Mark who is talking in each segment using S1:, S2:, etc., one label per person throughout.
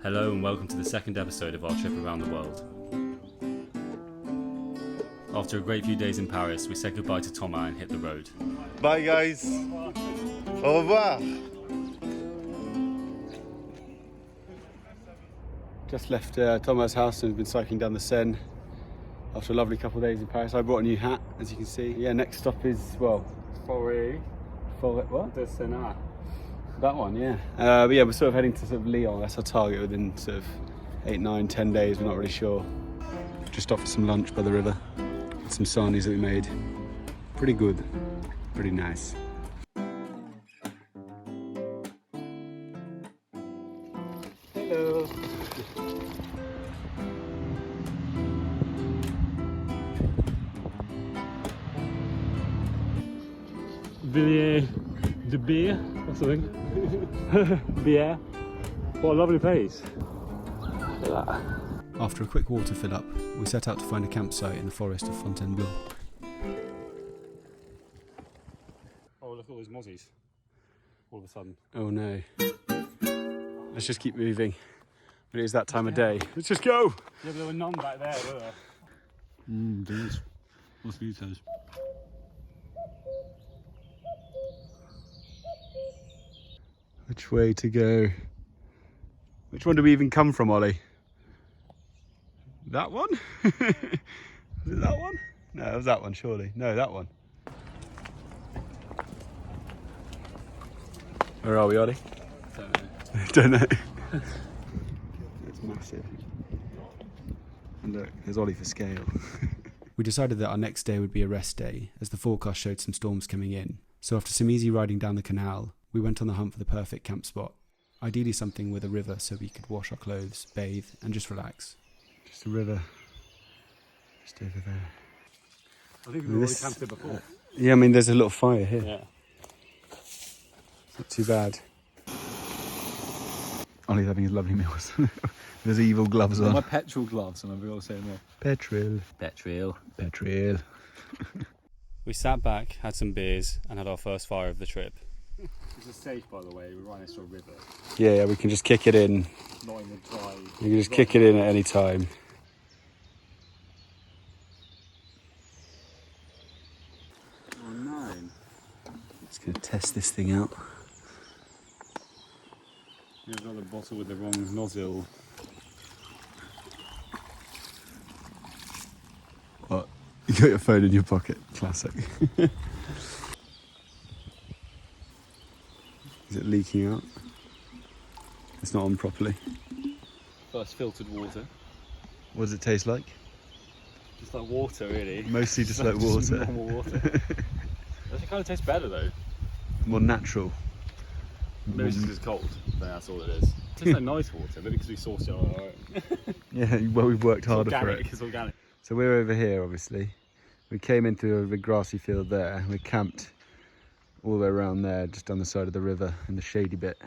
S1: Hello and welcome to the second episode of our trip around the world. After a great few days in Paris, we said goodbye to Thomas and hit the road.
S2: Bye guys. Au revoir.
S3: Just left Thomas' house and been cycling down the Seine after a lovely couple of days in Paris. I brought a new hat, as you can see. Yeah, next stop is, well...
S1: Forêt
S3: what?
S1: de Sénat.
S3: That one, yeah. But yeah, we're sort of heading to sort of Lyon. That's our target within sort of 8, 9, 10 days. We're not really sure. Just stopped for some lunch by the river. Some sarnies that we made. Pretty good. Pretty nice. Hello.
S1: Villiers de Beer or something. Beer. What a lovely place. Look at that.
S3: After a quick water fill up, we set out to find a campsite in the forest of Fontainebleau.
S1: Oh, look at all those mozzies. All of a sudden.
S3: Oh no. Let's just keep moving. But it is that time of day. Let's just go!
S1: Yeah, but there were none back there, were there?
S3: There's mosquitoes. Which way to go? Which one do we even come from, Ollie? That one? Was it that one? No, it was that one, surely. No, that one. Where are we, Ollie?
S1: Don't know.
S3: Don't know. It's massive. And look, there's Ollie for scale. We decided that our next day would be a rest day, as the forecast showed some storms coming in. So after some easy riding down the canal, we went on the hunt for the perfect camp spot. Ideally something with a river so we could wash our clothes, bathe, and just relax. Just a river. Just over there.
S1: I think we've already camped here before.
S3: Yeah, I mean, there's a little fire here.
S1: Yeah.
S3: Not too bad. Ollie's having his lovely meals. There's evil gloves on.
S4: My petrol gloves, and I've got to say more.
S3: Petrol.
S1: Petrol.
S3: Petrol.
S1: We sat back, had some beers, and had our first fire of the trip. This is safe, by the way. We're right next to a river.
S3: Yeah, we can just kick it in.
S1: Not in the dry.
S3: You can just kick it in at any time.
S1: Oh, 9.
S3: Just going to test this thing out.
S1: You've got the bottle with the wrong nozzle.
S3: What? You got your phone in your pocket. Classic. Is it leaking out? It's not on properly.
S1: First filtered water.
S3: What does it taste like?
S1: Just like water, really.
S3: Mostly just like water.
S1: Normal water. It kind of tastes better, though.
S3: More natural.
S1: Maybe it's because it's cold. But that's all it is. It tastes like nice water, maybe because we sourced it on our own.
S3: Yeah, well, we've worked harder
S1: organic,
S3: for it.
S1: It's organic.
S3: So we're over here, obviously. We came in through a big grassy field there. We camped all the way around there, just down the side of the river in the shady bit.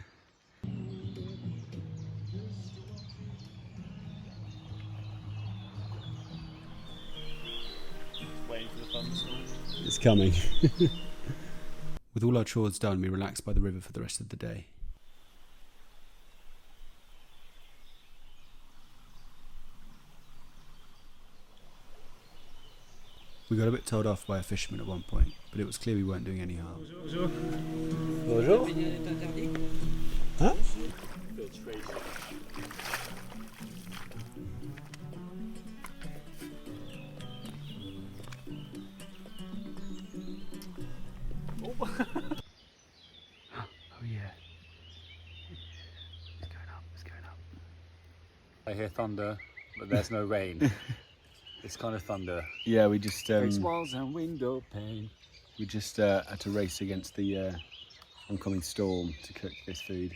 S1: Waiting for the thunderstorm.
S3: It's coming. With all our chores done, we relaxed by the river for the rest of the day. We got a bit told off by a fisherman at one point, but it was clear we weren't doing any harm.
S1: Bonjour.
S3: Bonjour. Huh? Oh yeah. It's going up, it's going up.
S1: I hear thunder, but there's no rain. It's kind of thunder.
S3: Yeah, we just
S1: Face walls and window pane.
S3: we just had to race against the oncoming storm to cook this food.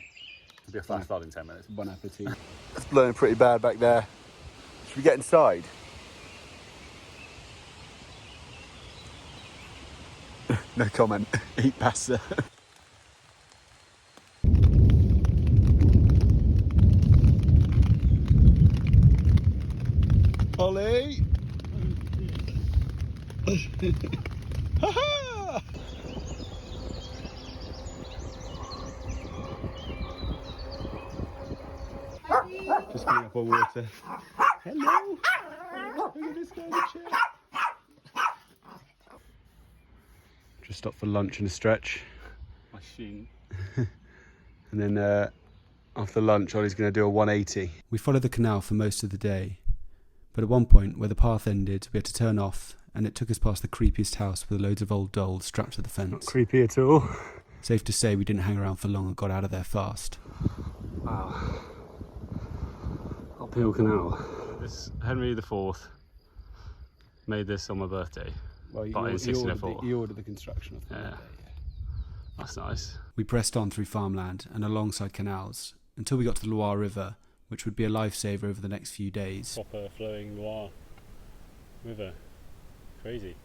S1: It'll be a flash flood in 10 minutes.
S3: Bon appetit. It's blowing pretty bad back there. Should we get inside? No comment. Eat pasta. Ollie! Ha-ha! Just filling up our water. Hello! Look at this guy in the chair. Just stopped for lunch and a stretch.
S1: Machine.
S3: And then after lunch, Ollie's going to do a 180. We followed the canal for most of the day, but at one point where the path ended, we had to turn off, and it took us past the creepiest house with loads of old dolls strapped to the fence.
S1: Not creepy at all.
S3: Safe to say we didn't hang around for long and got out of there fast.
S1: Wow. Uphill canal. This Henry IV made this on my birthday.
S3: Well,
S1: But in 1604.
S3: he ordered the construction of the
S1: Yeah. That's nice.
S3: We pressed on through farmland and alongside canals until we got to the Loire River, which would be a lifesaver over the next few days.
S1: Proper flowing Loire river. Crazy.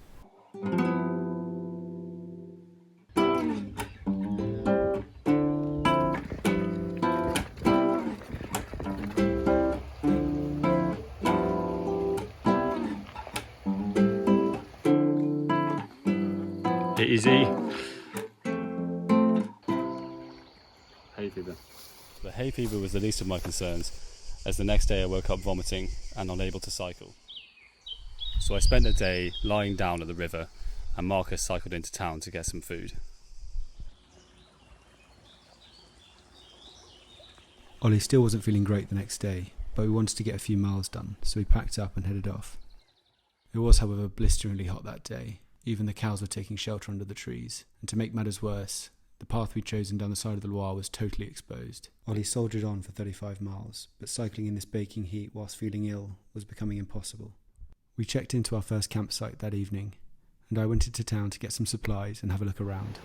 S1: Easy. Hay fever. The hay fever was the least of my concerns, as the next day I woke up vomiting and unable to cycle. So I spent a day lying down at the river, and Marcus cycled into town to get some food.
S3: Ollie still wasn't feeling great the next day, but we wanted to get a few miles done, so we packed up and headed off. It was, however, blisteringly hot that day. Even the cows were taking shelter under the trees, and to make matters worse, the path we'd chosen down the side of the Loire was totally exposed. Ollie soldiered on for 35 miles, but cycling in this baking heat whilst feeling ill was becoming impossible. We checked into our first campsite that evening, and I went into town to get some supplies and have a look around.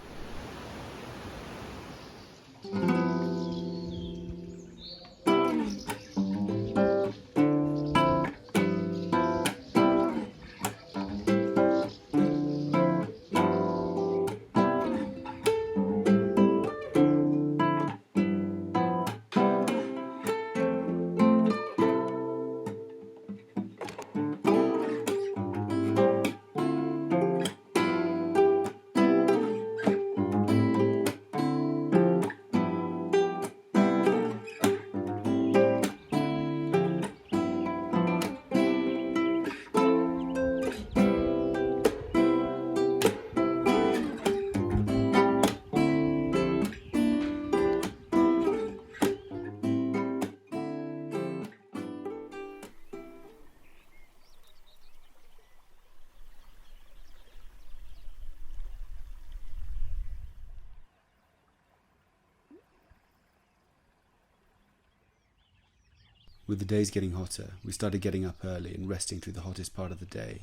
S3: With the days getting hotter, we started getting up early and resting through the hottest part of the day,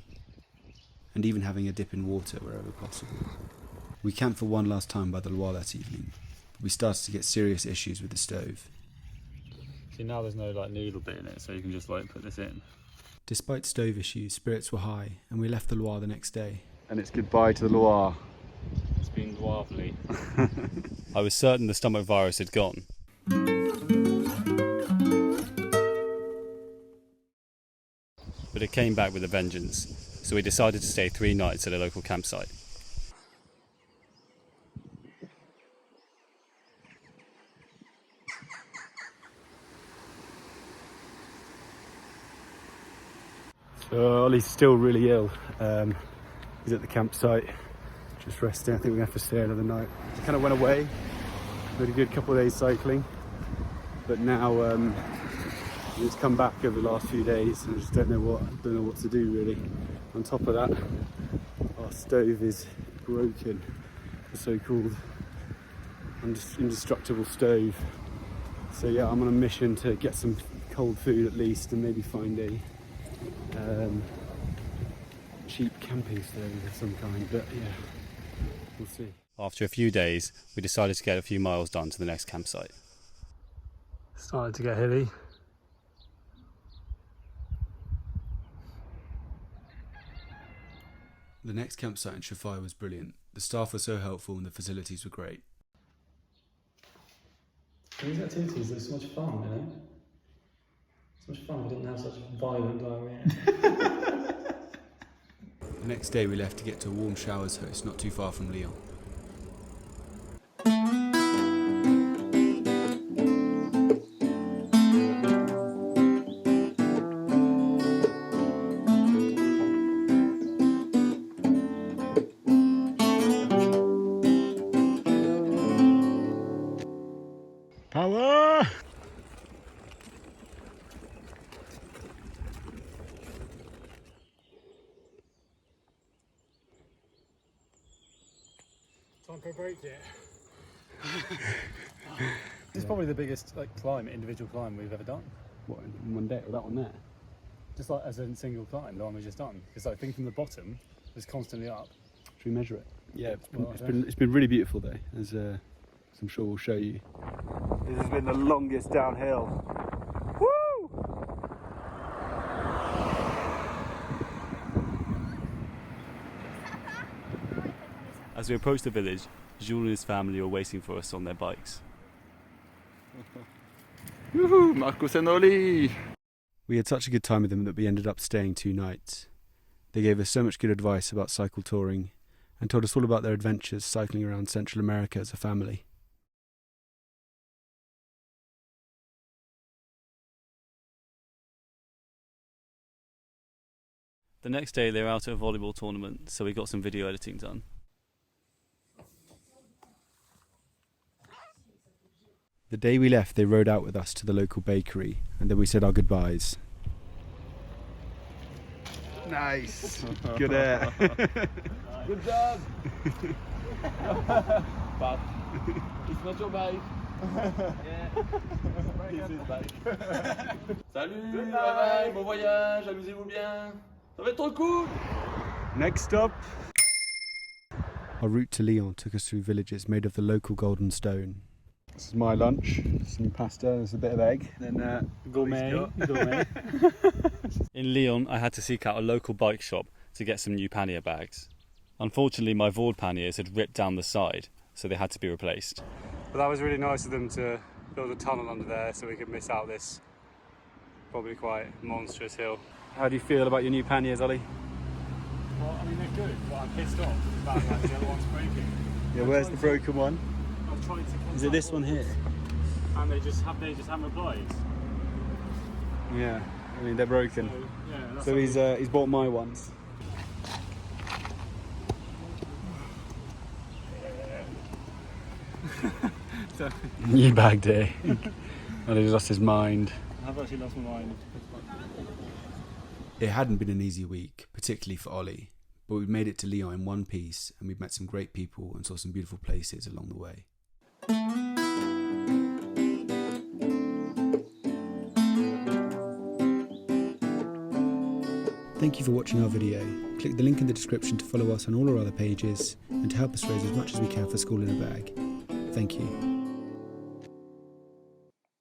S3: and even having a dip in water wherever possible. We camped for one last time by the Loire that evening, but we started to get serious issues with the stove.
S1: See, now there's no noodle bit in it, so you can just put this in.
S3: Despite stove issues, spirits were high, and we left the Loire the next day.
S2: And it's goodbye to the Loire.
S1: It's been lovely. I was certain the stomach virus had gone. But it came back with a vengeance, so we decided to stay 3 nights at a local campsite.
S3: So Ollie's still really ill. He's at the campsite, just resting. I think we're going to have to stay another night. We kind of went away, we had a good couple of days cycling, but now it's come back over the last few days and I just don't know what to do really. On top of that, our stove is broken, the so-called indestructible stove. So yeah, I'm on a mission to get some cold food at least and maybe find a cheap camping stove of some kind, but yeah, we'll see.
S1: After a few days, we decided to get a few miles done to the next campsite. Started to get hilly.
S3: The next campsite in Shafai was brilliant. The staff were so helpful and the facilities were great.
S5: These activities are so much fun, you know? So much fun, we didn't have such violent diarrhea.
S3: The next day we left to get to a warm showers host not too far from Lyon.
S2: Power!
S1: Time for a break yet? This is probably the biggest individual climb we've ever done.
S3: What, in one day? Or that one there?
S1: Just like as a single climb, the one we just done. Because I think from the bottom, it's constantly up.
S3: Should we measure it? Yeah,
S1: Well,
S3: it's been really beautiful though, as I'm sure we'll show you. This has been the longest downhill. Woo!
S1: As we approached the village, Jules and his family were waiting for us on their bikes.
S2: Woohoo! Marcus and Ollie!
S3: We had such a good time with them that we ended up staying 2 nights. They gave us so much good advice about cycle touring and told us all about their adventures cycling around Central America as a family.
S1: The next day they were out at a volleyball tournament, so we got some video editing done.
S3: The day we left, they rode out with us to the local bakery, and then we said our goodbyes.
S2: Nice! Good air.
S4: Good job. But it's not your bike. This is bike. Salut, bye bye, bon voyage, amusez-vous bien. Ça va être trop cool.
S3: Next up! Our route to Lyon took us through villages made of the local golden stone. This is my lunch, some pasta, there's a bit of egg, then
S1: Gourmet. In Lyon, I had to seek out a local bike shop to get some new pannier bags. Unfortunately, my Vord panniers had ripped down the side, so they had to be replaced. But that was really nice of them to build a tunnel under there so we could miss out this probably quite monstrous hill. How do you feel about your new panniers, Ollie? Well, I mean, they're good, but I'm pissed off about the other one's breaking.
S3: Yeah, where's the broken one?
S1: I've tried to contact
S3: Is it this one here?
S1: and they just haven't replied.
S3: Yeah, I mean they're broken.
S1: So, yeah, that's
S3: So he's bought my ones. New bag day. And he's lost his mind.
S1: I've actually lost my mind.
S3: It hadn't been an easy week, particularly for Ollie, but we made it to Lyon in one piece, and we've met some great people and saw some beautiful places along the way. Thank you for watching our video. Click the link in the description to follow us on all our other pages and to help us raise as much as we can for School in a Bag. Thank you.